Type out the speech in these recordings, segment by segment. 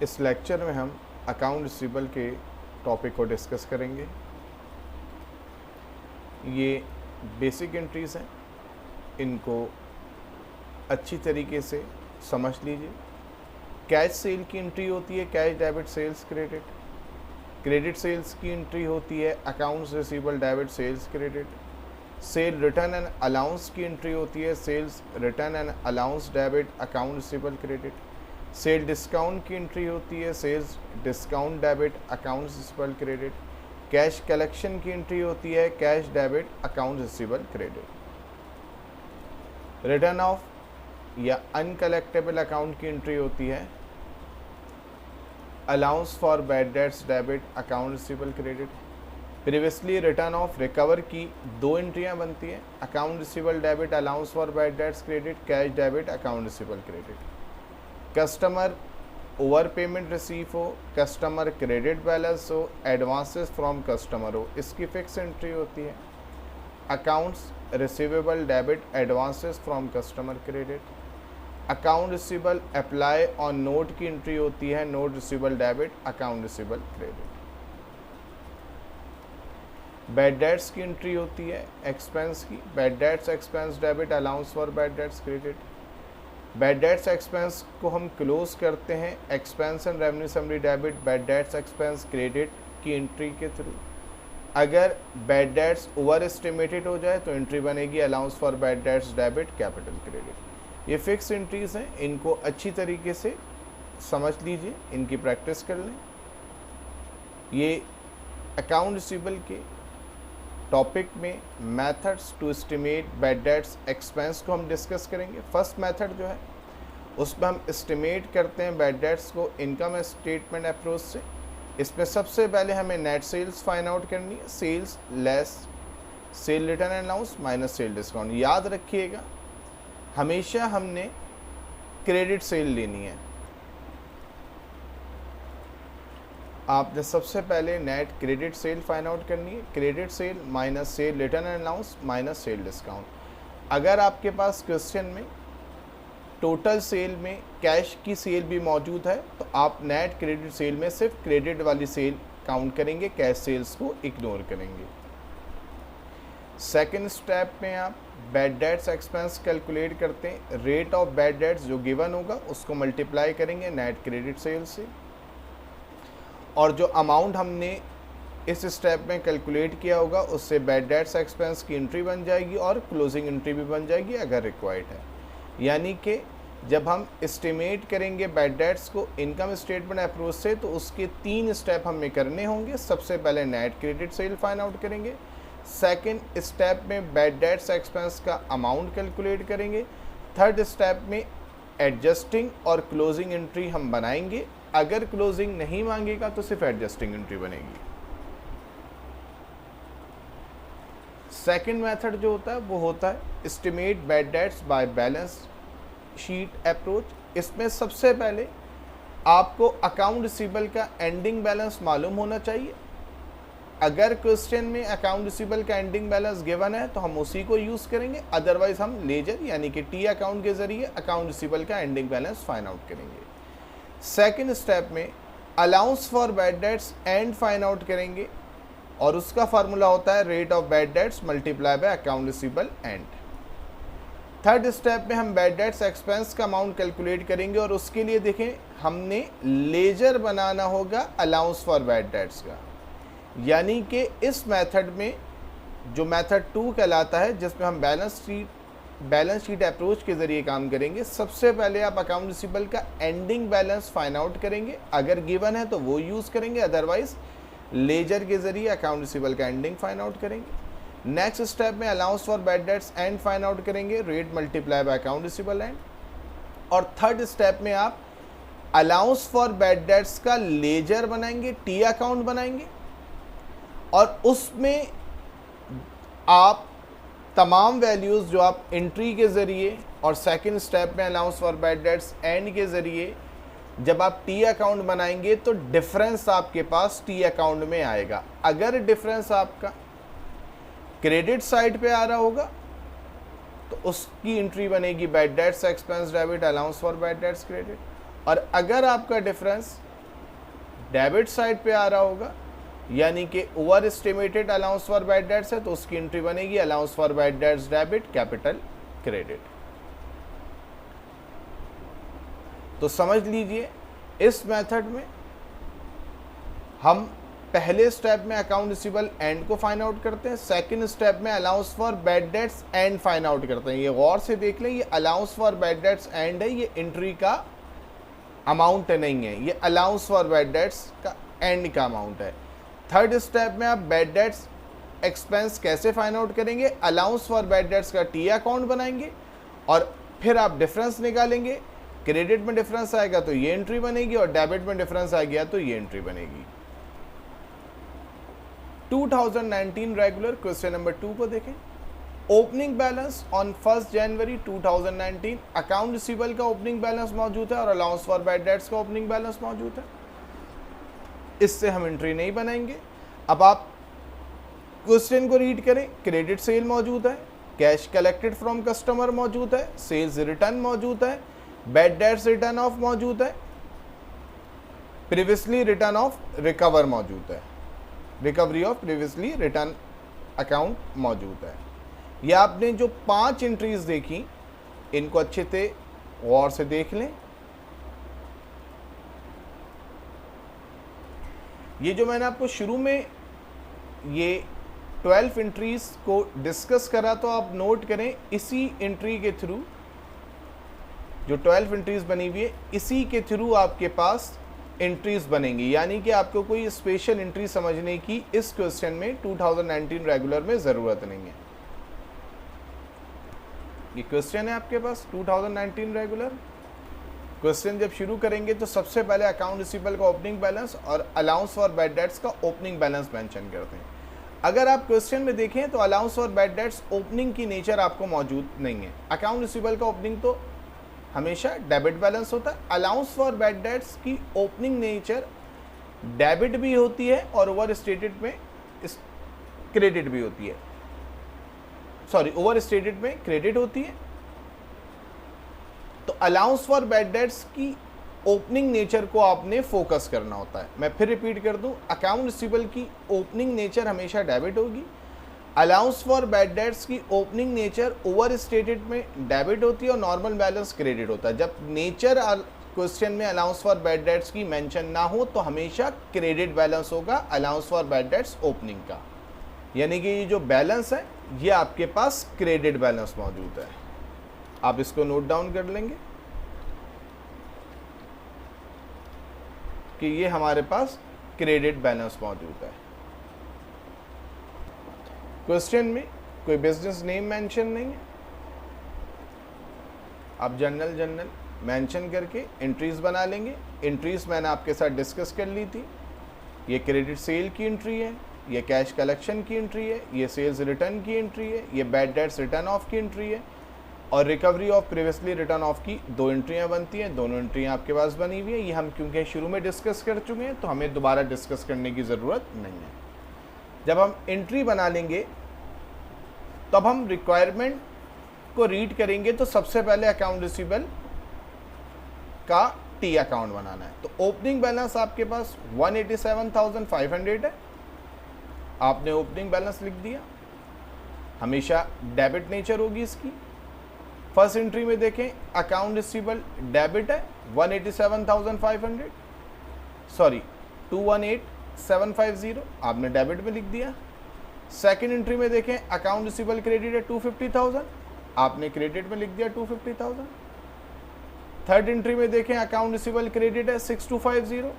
इस लेक्चर में हम अकाउंट रिसीवेबल के टॉपिक को डिस्कस करेंगे। ये बेसिक एंट्रीज हैं, इनको अच्छी तरीके से समझ लीजिए। कैश सेल की एंट्री होती है cash debit sales credit. Credit sales की एंट्री होती है accounts receivable debit sales credit. Sale return and allowance की एंट्री होती है sales return and allowance debit account receivable credit. Sale discount की एंट्री होती है sales discount debit account receivable credit. Cash collection की एंट्री होती है cash debit account receivable credit. Return of या अनकलेक्टेबल अकाउंट की एंट्री होती है allowance for bad dates debit account receivable credit. Previously return of recover की दो एंट्रियां बनती हैं account receivable debit allowance for bad debts credit cash debit account receivable credit. Customer over payment receive हो, customer credit balance हो, advances from customer हो, इसकी fix entry होती है accounts receivable debit advances from customer credit. Account receivable apply on note की entry होती है note receivable debit account receivable credit. Bad debts की एंट्री होती है एक्सपेंस की bad debts expense debit allowance for bad debts credit. Bad debts expense को हम close करते हैं expense and revenue summary debit bad debts expense credit की entry के थ्रू। अगर बैड डेट्स ओवर एस्टिमेटेड हो जाए तो एंट्री बनेगी allowance for bad dates debit capital credit. ये फिक्स एंट्रीज हैं, इनको अच्छी तरीके से समझ लीजिए, इनकी प्रैक्टिस कर लें। ये अकाउंट रिसीवेबल के टॉपिक में methods to estimate bad debts expense को हम डिस्कस करेंगे। फर्स्ट मेथड जो है उसमें हम एस्टिमेट करते हैं बैड डेट्स को इनकम स्टेटमेंट अप्रोच से। इसमें सबसे पहले हमें नेट सेल्स फाइंड आउट करनी है, sales less sale return and allowance minus sale discount. याद रखिएगा हमेशा हमने क्रेडिट सेल लेनी है। आपने सबसे पहले net credit sale find out करनी है, credit sale minus cell return and allowance minus sale discount. अगर आपके पास क्वेश्चन में टोटल सेल में कैश की सेल भी मौजूद है तो आप नेट क्रेडिट सेल में सिर्फ क्रेडिट वाली सेल काउंट करेंगे, कैश सेल्स को इग्नोर करेंगे। सेकेंड स्टेप में आप बैड डेट्स एक्सपेंस कैलकुलेट करते हैं, रेट ऑफ बैड डेट्स जो गिवन होगा उसको मल्टीप्लाई करेंगे नेट क्रेडिट सेल से, और जो अमाउंट हमने इस स्टेप में कैलकुलेट किया होगा उससे बैड डेट्स एक्सपेंस की एंट्री बन जाएगी और क्लोजिंग एंट्री भी बन जाएगी अगर रिक्वायर्ड है। यानी कि जब हम एस्टिमेट करेंगे बैड डेट्स को इनकम स्टेटमेंट अप्रोच से तो उसके 3 स्टेप हमें करने होंगे। सबसे पहले net credit sale find out करेंगे, सेकंड स्टेप में बैड डेट्स एक्सपेंस का अमाउंट कैलकुलेट करेंगे, थर्ड स्टेप में एडजस्टिंग और क्लोजिंग एंट्री हम बनाएंगे। अगर क्लोजिंग नहीं मांगेगा तो सिर्फ एडजस्टिंग एंट्री बनेगी। सेकंड मेथड जो होता है वो होता है estimate bad dates by balance sheet approach. इसमें सबसे पहले आपको अकाउंट रिसीवेबल का एंडिंग बैलेंस मालूम होना चाहिए। अगर क्वेश्चन में अकाउंट रिसीवेबल का एंडिंग बैलेंस गिवन है तो हम उसी को यूज़ करेंगे, अदरवाइज हम लेजर यानी कि टी अकाउंट के जरिए अकाउंट रिसीवेबल का एंडिंग बैलेंस फाइंड आउट करेंगे। सेकेंड स्टेप में allowance for bad debts end find out करेंगे और उसका फार्मूला होता है rate of bad debts multiply by account receivable and. Third step में हम बैड डेट्स एक्सपेंस का अमाउंट कैलकुलेट करेंगे और उसके लिए देखें हमने लेजर बनाना होगा अलाउंस फॉर बैड डेट्स का। यानी कि इस मेथड में जो मेथड 2 कहलाता है जिसमें हम बैलेंस शीट अप्रोच के ज़रिए काम करेंगे, सबसे पहले आप अकाउंट रिसीवेबल का एंडिंग बैलेंस फाइंड आउट करेंगे। अगर गिवन है तो वो यूज़ करेंगे, अदरवाइज लेजर के ज़रिए अकाउंट रिसीवेबल का एंडिंग फाइंड आउट करेंगे। नेक्स्ट स्टेप में allowance for bad debts end find out करेंगे, rate multiply by account receivable end. और थर्ड स्टेप में आप अलाउंस फॉर बैड डेट्स का लेजर बनाएंगे, टी अकाउंट बनाएंगे और उसमें आप तमाम वैल्यूज़ जो आप एंट्री के ज़रिए और सेकंड स्टेप में allowance for bad debts and के ज़रिए जब आप टी अकाउंट बनाएंगे तो डिफरेंस आपके पास टी अकाउंट में आएगा। अगर डिफरेंस आपका क्रेडिट साइड पे आ रहा होगा तो उसकी एंट्री बनेगी bad debts expense debit allowance for bad debts credit, और अगर आपका डिफरेंस डेबिट साइड पे आ रहा होगा, यानी कि over estimated allowance for bad dates है तो उसकी एंट्री बनेगी allowance for bad dates debit capital credit. तो समझ लीजिए इस मेथड में हम पहले स्टेप में अकाउंट रिसीवेबल एंड को फाइंड आउट करते हैं, सेकंड स्टेप में allowance for bad debts end find out करते हैं। ये गौर से देख लें, ये allowance for bad debts and है, ये एंट्री का अमाउंट नहीं है, ये अलाउंस फॉर बैड डेट्स का एंड का अमाउंट है। थर्ड स्टेप में आप बैड डेट्स एक्सपेंस कैसे फाइंड आउट करेंगे, अलाउंस फॉर बैड डेट्स का टी अकाउंट बनाएंगे और फिर आप डिफरेंस निकालेंगे। क्रेडिट में डिफरेंस आएगा तो ये एंट्री बनेगी और डेबिट में डिफरेंस आ गया तो ये एंट्री बनेगी। 2019 रेगुलर क्वेश्चन नंबर 2 को देखें। Opening balance on 1 January 2019 account receivable का ओपनिंग बैलेंस मौजूद है और अलाउंस फॉर बैड डेट्स का ओपनिंग बैलेंस मौजूद है। इससे हम एंट्री नहीं बनाएंगे। अब आप क्वेश्चन को रीड करें। क्रेडिट सेल मौजूद है, कैश कलेक्टेड फ्रॉम कस्टमर मौजूद है, सेल्स रिटर्न मौजूद है, बैड डेट्स रिटर्न ऑफ मौजूद है, प्रीवियसली रिटर्न ऑफ रिकवर मौजूद है, recovery of previously return account मौजूद है। ये आपने जो 5 एंट्रीज देखी इनको अच्छे से गौर से देख लें। ये जो मैंने आपको शुरू में ये 12 एंट्रीज को डिस्कस करा तो आप नोट करें, इसी एंट्री के थ्रू जो 12 एंट्रीज बनी हुई है इसी के थ्रू आपके पास एंट्रीज बनेंगी, यानी कि आपको कोई स्पेशल एंट्री समझने की इस क्वेश्चन में 2019 रेगुलर में ज़रूरत नहीं है। ये क्वेश्चन है आपके पास 2019 रेगुलर। क्वेश्चन जब शुरू करेंगे तो सबसे पहले अकाउंट रिसीवेबल का ओपनिंग बैलेंस और अलाउंस फॉर बैड डेट्स का ओपनिंग बैलेंस मेंशन करते हैं। अगर आप क्वेश्चन में देखें तो allowance for bad dates opening की नेचर आपको मौजूद नहीं है। अकाउंट रिसीवेबल का ओपनिंग तो हमेशा डेबिट बैलेंस होता है। अलाउंस फॉर बैड डेट्स की ओपनिंग नेचर डेबिट भी होती है और ओवर स्टेटेड में क्रेडिट भी होती है, सॉरी ओवर स्टेटेड में क्रेडिट होती है। तो अलाउंस फॉर बैड डेट्स की ओपनिंग नेचर को आपने फोकस करना होता है। मैं फिर रिपीट कर दूं, अकाउंट रिसीवेबल की ओपनिंग नेचर हमेशा डेबिट होगी। अलाउंस फॉर बैड डेट्स की ओपनिंग नेचर ओवर स्टेटेड में डेबिट होती है और नॉर्मल बैलेंस क्रेडिट होता है। जब नेचर क्वेश्चन में अलाउंस फॉर बैड डेट्स की मेंशन ना हो तो हमेशा क्रेडिट बैलेंस होगा allowance for bad dates opening का, यानी कि ये जो बैलेंस है ये आपके पास क्रेडिट बैलेंस मौजूद है। आप इसको नोट डाउन कर लेंगे कि ये हमारे पास क्रेडिट बैलेंस मौजूद है। क्वेश्चन में कोई बिजनेस नेम मेंशन नहीं है, आप जनरल मेंशन करके एंट्रीज बना लेंगे। एंट्रीज मैंने आपके साथ डिस्कस कर ली थी। ये क्रेडिट सेल की एंट्री है, ये कैश कलेक्शन की एंट्री है, ये सेल्स रिटर्न की एंट्री है, ये बैड डेट्स रिटर्न ऑफ की एंट्री है और recovery of previously return of की 2 एंट्रियां बनती हैं। दोनों एंट्रियां आपके पास बनी हुई है। ये हम क्योंकि शुरू में डिस्कस कर चुके हैं तो हमें दोबारा डिस्कस करने की ज़रूरत नहीं है। जब हम एंट्री बना लेंगे तब हम रिक्वायरमेंट को रीड करेंगे तो सबसे पहले अकाउंट रिसीवेबल का टी अकाउंट बनाना है। तो ओपनिंग बैलेंस आपके पास 187,500 है। आपने ओपनिंग बैलेंस लिख दिया, हमेशा डेबिट नेचर होगी इसकी। फर्स्ट एंट्री में देखें अकाउंट रिसीवेबल डेबिट है 187,500, सॉरी 218,750 आपने डेबिट में लिख दिया। सेकेंड एंट्री में देखें अकाउंट रिसीवेबल क्रेडिट है 250,000, आपने क्रेडिट में लिख दिया 250,000। थर्ड एंट्री में देखें अकाउंट रिसीवेबल क्रेडिट है 6250,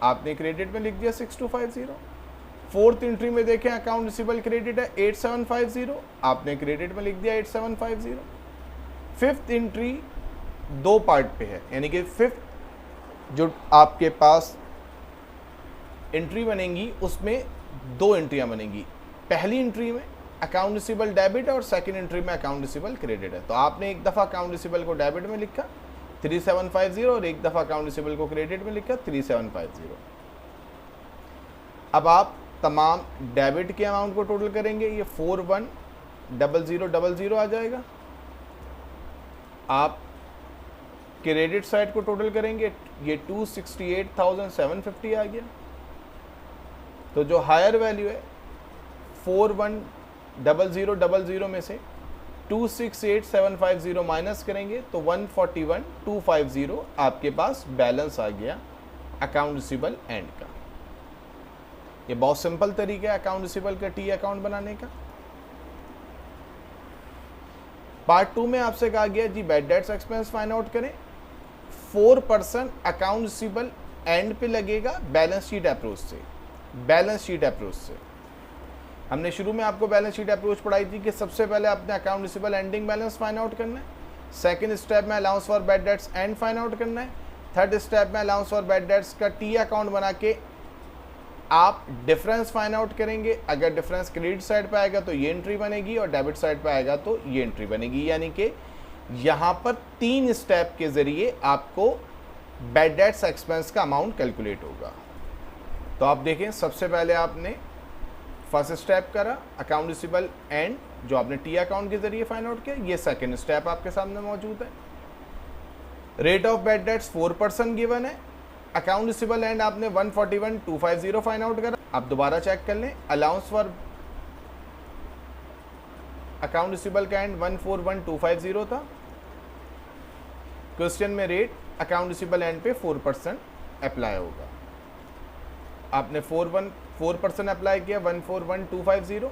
आपने क्रेडिट में लिख दिया 6250। फोर्थ एंट्री में देखें अकाउंट रिसीवेबल क्रेडिट है 8750, आपने क्रेडिट में लिख दिया 8750। फिफ्थ एंट्री 2 पार्ट पे है, यानी कि फिफ्थ जो आपके पास एंट्री बनेंगी उसमें 2 एंट्रियां बनेंगी। पहली एंट्री में अकाउंट रिसीवेबल डेबिट है और सेकंड एंट्री में अकाउंट रिसीवेबल क्रेडिट है। तो आपने एक दफ़ा अकाउंट रिसीवेबल को डेबिट में लिखा 3750 और एक दफ़ा अकाउंट रिसीवेबल को क्रेडिट में लिखा 3750। अब आप तमाम डेबिट के अमाउंट को टोटल करेंगे, ये 410000 आ जाएगा। आप क्रेडिट साइड को टोटल करेंगे ये 268,750 आ गया। तो जो हायर वैल्यू है 410000 में से 268,750 माइनस करेंगे तो 141,250 आपके पास बैलेंस आ गया अकाउंट रिसीवेबल एंड का। ये बहुत सिंपल तरीका है अकाउंट रिसीवेबल का टी अकाउंट बनाने का। पार्ट 2 में आपसे कहा गया जी bad debts expense find out करें। 4% अकाउंट रिसीवेबल एंड पे लगेगा बैलेंस शीट अप्रोच से। बैलेंस शीट अप्रोच से हमने शुरू में आपको बैलेंस शीट अप्रोच पढ़ाई थी कि सबसे पहले आपने account receivable ending balance find out करना है। सेकंड स्टेप में allowance for bad debts end find out करना है। थर्ड स्टेप में अलाउंस फॉर बैड डेट्स का टी अकाउंट बना के आप डिफरेंस फाइंड आउट करेंगे। अगर डिफरेंस क्रेडिट साइड पे आएगा तो ये एंट्री बनेगी और डेबिट साइड पे आएगा तो ये एंट्री बनेगी। यानी कि यहाँ पर 3 स्टेप के जरिए आपको बैड डेट्स एक्सपेंस का अमाउंट कैलकुलेट होगा। तो आप देखें सबसे पहले आपने फर्स्ट स्टेप करा अकाउंट रिसीवेबल एंड जो आपने टी अकाउंट के जरिए फाइंड आउट किया। ये सेकंड स्टेप आपके सामने मौजूद है। Rate of bad debts 4% given है। अकाउंट रिसीवेबल एंड आपने 141,250 फाइंड आउट करा। आप दोबारा चेक कर लें अलाउंस फॉर अकाउंट रिसीवेबल का एंड 141,250 था। क्वेश्चन में रेट अकाउंट रिसीवेबल एंड पे 4% अप्लाई होगा। आपने 4% अप्लाई किया 141,250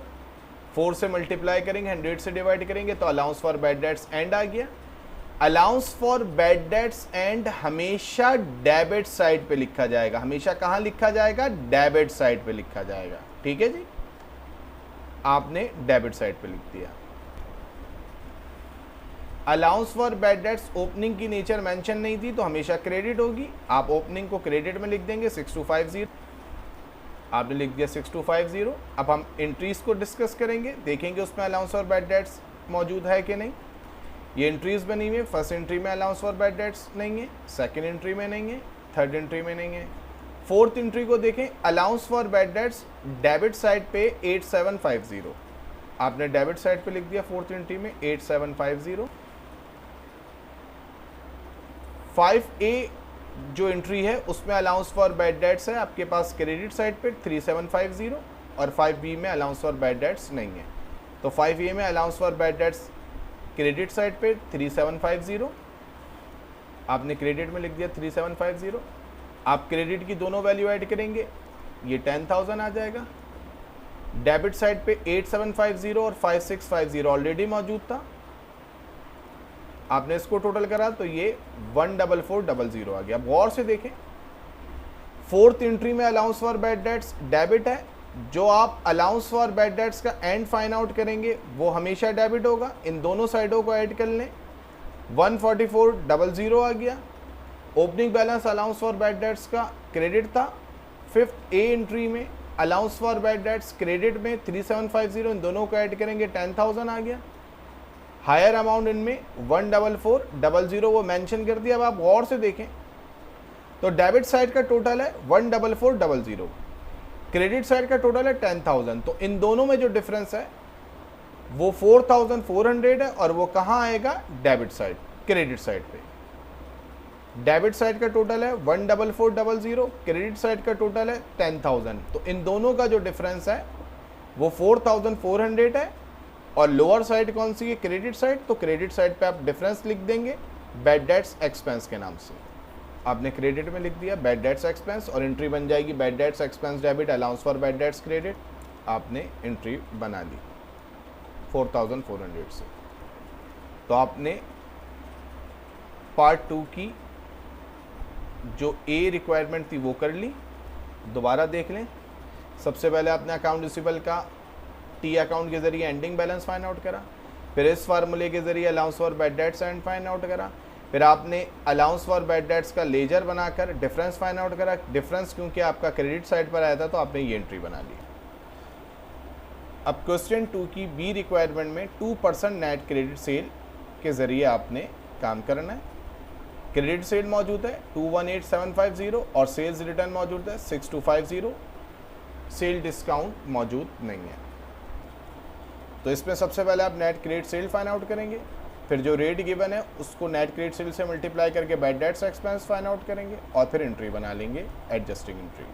4 से मल्टीप्लाई करेंगे 100 से डिवाइड करेंगे तो allowance for bad debts end आ गया। Allowance for bad debts end हमेशा डेबिट साइड पे लिखा जाएगा। हमेशा कहाँ लिखा जाएगा? डेबिट साइड पे लिखा जाएगा। ठीक है जी, आपने डेबिट साइड पे लिख दिया। Allowance for bad dates opening की नेचर मेंशन नहीं थी तो हमेशा क्रेडिट होगी। आप ओपनिंग को क्रेडिट में लिख देंगे 6250। आपने लिख दिया 6250। अब हम एंट्रीज को डिस्कस करेंगे, देखेंगे उसमें अलाउंस फॉर बैड डेट्स मौजूद है कि नहीं। ये एंट्रीज बनी हुई है। फर्स्ट एंट्री में अलाउंस फॉर बैड डेट्स नहीं है, सेकंड एंट्री में नहीं है, थर्ड एंट्री में नहीं है। फोर्थ एंट्री को देखें allowance for bad dates debit side पे 8750। आपने डेबिट साइड पे लिख दिया फोर्थ एंट्री में 8750। 5A जो एंट्री है उसमें अलाउंस फॉर बैड डेट्स है आपके पास क्रेडिट साइड पे 3750 और 5B में अलाउंस फॉर बैड डेट्स नहीं है। तो 5A में allowance for bad debts credit side पे 3750। आपने क्रेडिट में लिख दिया 3750। आप क्रेडिट की दोनों वैल्यू ऐड करेंगे ये 10,000 आ जाएगा। डेबिट साइड पे 8750 और 5650 ऑलरेडी मौजूद था। आपने इसको टोटल करा तो ये 14400 आ गया। अब गौर से देखें फोर्थ एंट्री में allowance for bad dates debit है। जो आप अलाउंस फॉर बैड डेट्स का एंड फाइंड आउट करेंगे वो हमेशा डेबिट होगा। इन दोनों साइडों को ऐड कर लें 14400 आ गया। Opening balance allowance for bad debts का क्रेडिट था। फिफ्थ ए एंट्री में allowance for bad debts credit में 3750, इन दोनों को ऐड करेंगे 10,000 आ गया। हायर अमाउंट इनमें 14400 वो मेंशन कर दिया। अब आप गौर से देखें तो डेबिट साइड का टोटल है 14400, क्रेडिट साइड का टोटल है 10,000। तो इन दोनों में जो डिफरेंस है वो 4400 है और वो कहाँ आएगा? डेबिट साइड, क्रेडिट साइड पे। डेबिट साइड का टोटल है 14400, क्रेडिट साइड का टोटल है 10,000। तो इन दोनों का जो डिफरेंस है वो 4400 है। और लोअर साइड कौन सी है? Credit side. तो क्रेडिट साइड पे आप डिफरेंस लिख देंगे बैड डेट्स एक्सपेंस के नाम से। आपने क्रेडिट में लिख दिया बैड डेट्स एक्सपेंस और एंट्री बन जाएगी bad debts expense debit allowance for bad debts credit. आपने एंट्री बना ली 4400 से। तो आपने पार्ट 2 की जो ए रिक्वायरमेंट थी वो कर ली। दोबारा देख लें। सबसे पहले आपने अकाउंट रिसीवेबल का टी अकाउंट के जरिए एंडिंग बैलेंस फाइंड आउट करा। फिर इस फार्मूले के जरिए allowance for bad debts end find out करा। फिर आपने अलाउंस फॉर बैड डेट्स का लेजर बनाकर डिफरेंस फाइंड आउट करा। डिफरेंस क्योंकि आपका क्रेडिट साइड पर आया था तो आपने ये एंट्री बना ली। अब क्वेश्चन 2 की बी रिक्वायरमेंट में 2% नेट क्रेडिट सेल के जरिए आपने काम करना है। क्रेडिट सेल मौजूद है 218750 और सेल्स रिटर्न मौजूद है 6250। सेल डिस्काउंट मौजूद नहीं है। तो इसमें सबसे पहले आप net credit sale find out करेंगे। फिर जो रेट गिवन है उसको नेट क्रेडिट सेल से मल्टीप्लाई करके bad debts expense find out करेंगे और फिर एंट्री बना लेंगे एडजस्टिंग एंट्री।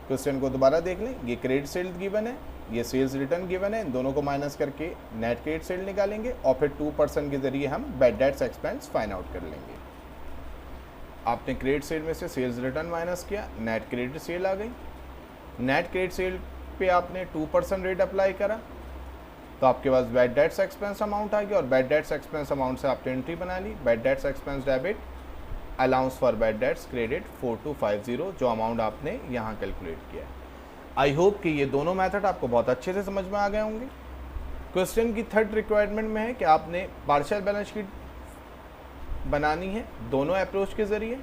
क्वेश्चन को दोबारा देख लें, ये क्रेडिट सेल गिवन है, ये सेल्स रिटर्न गिवन है, इन दोनों को माइनस करके नेट क्रेडिट सेल निकालेंगे और फिर 2% के जरिए हम bad debts expense find out कर लेंगे। आपने क्रेडिट सेल में से सेल्स रिटर्न माइनस किया, नेट क्रेडिट सेल आ गई। नेट क्रेडिट सेल पे आपने 2% रेट अप्लाई करा तो आपके पास बैड डेट्स एक्सपेंस अमाउंट आ गया और बैड डेट्स एक्सपेंस अमाउंट से आपने एंट्री बना ली, bad debts expense debit, allowance for bad debts credit 4250, जो अमाउंट आपने यहाँ कैलकुलेट किया है। आई होप कि ये दोनों मेथड आपको बहुत अच्छे से समझ में आ गए होंगे। क्वेश्चन की थर्ड रिक्वायरमेंट में है कि आपने पार्शियल बैलेंस शीट बनानी है दोनों अप्रोच के ज़रिए।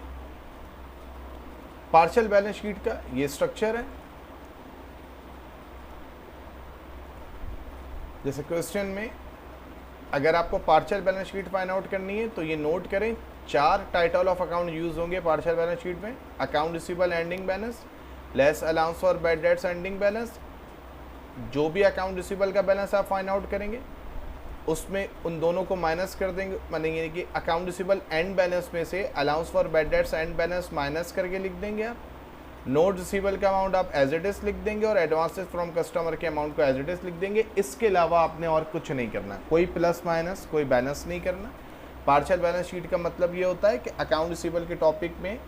पार्शियल बैलेंस शीट का ये स्ट्रक्चर है, जैसे क्वेश्चन में अगर आपको partial balance sheet find out करनी है तो ये नोट करें 4 टाइटल ऑफ अकाउंट यूज होंगे पार्शियल बैलेंस शीट में। Account receivable ending balance, less allowance for bad dates ending balance. जो भी अकाउंट रिसीवेबल का बैलेंस आप फाइंड आउट करेंगे उसमें उन दोनों को माइनस कर देंगे, मानेंगे कि अकाउंट रिसीवेबल एंड बैलेंस में से allowance for bad debts and balance minus करके लिख देंगे आप। नोट रिसीवेबल का अमाउंट आप एज इट इज लिख देंगे और एडवांसेस फ्रॉम कस्टमर के अमाउंट को एज इट इज लिख देंगे। इसके अलावा आपने और कुछ नहीं करना, कोई प्लस माइनस कोई बैलेंस नहीं करना। पार्शियल बैलेंस शीट का मतलब ये होता है कि अकाउंट रिसीवेबल के टॉपिक में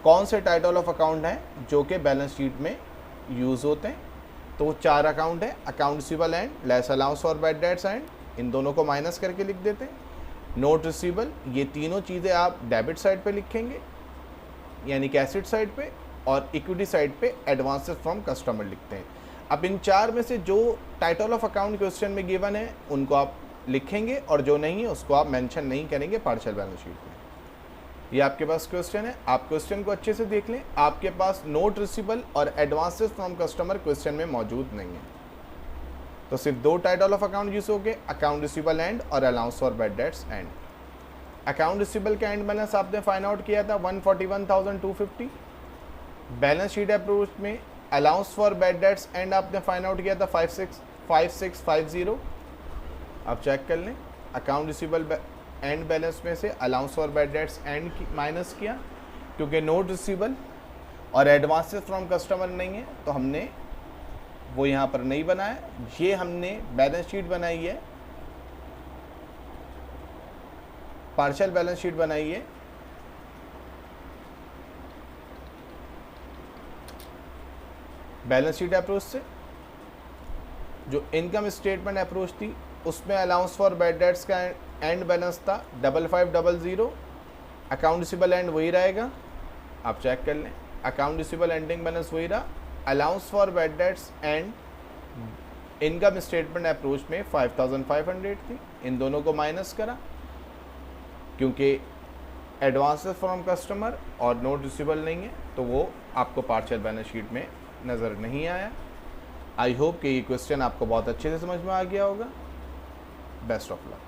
कौन से टाइटल ऑफ अकाउंट हैं जो कि बैलेंस शीट में यूज़ होते हैं। तो वो 4 अकाउंट है, account receivable end, less allowance for bad debts end, इन दोनों को माइनस करके लिख देते हैं। नोट रिसीवेबल, ये तीनों चीज़ें आप डेबिट साइड पे लिखेंगे यानी कि एसेट साइड पे, और इक्विटी साइड पे एडवांसेस फ्रॉम कस्टमर लिखते हैं। अब इन 4 में से जो टाइटल ऑफ अकाउंट क्वेश्चन में गिवन है उनको आप लिखेंगे और जो नहीं है उसको आप मेंशन नहीं करेंगे पार्शियल बैलेंस शीट में। ये आपके पास क्वेश्चन है, आप क्वेश्चन को अच्छे से देख लें। आपके पास नोट रिसीवेबल और एडवांसेस फ्रॉम कस्टमर क्वेश्चन में मौजूद नहीं है, तो सिर्फ 2 टाइटल ऑफ अकाउंट यूज हो गए, अकाउंट रिसीवेबल एंड और allowance for bad debts and. Account receivable का एंड बैलेंस आपने फाइंड आउट किया था 141,250। बैलेंस शीट अप्रोच में allowance for bad debts and आपने फाइंड आउट किया था 5650। आप चेक कर लें, अकाउंट रिसीवेबल एंड बैलेंस में से allowance for bad debts and minus किया, क्योंकि नोट रिसीवेबल और एडवांसेस फ्रॉम कस्टमर नहीं है तो हमने वो यहाँ पर नहीं बनाया। ये हमने बैलेंस शीट बनाई है, पार्शियल बैलेंस शीट बनाई है बैलेंस शीट अप्रोच से। जो इनकम स्टेटमेंट अप्रोच थी उसमें अलाउंस फॉर बैड डेट्स का एंड बैलेंस था 5500। अकाउंट रिसीवेबल एंड वही रहेगा, आप चेक कर लें, अकाउंट रिसीवेबल एंडिंग बैलेंस वही रहा। Allowance for bad debts and income statement approach में 5500 थी, इन दोनों को माइनस करा क्योंकि एडवांसेस फ्रॉम कस्टमर और नोट रिसीवेबल नहीं है तो वो आपको पार्शियल बैलेंस शीट में नज़र नहीं आया। आई होप कि ये क्वेश्चन आपको बहुत अच्छे से समझ में आ गया होगा। Best of luck.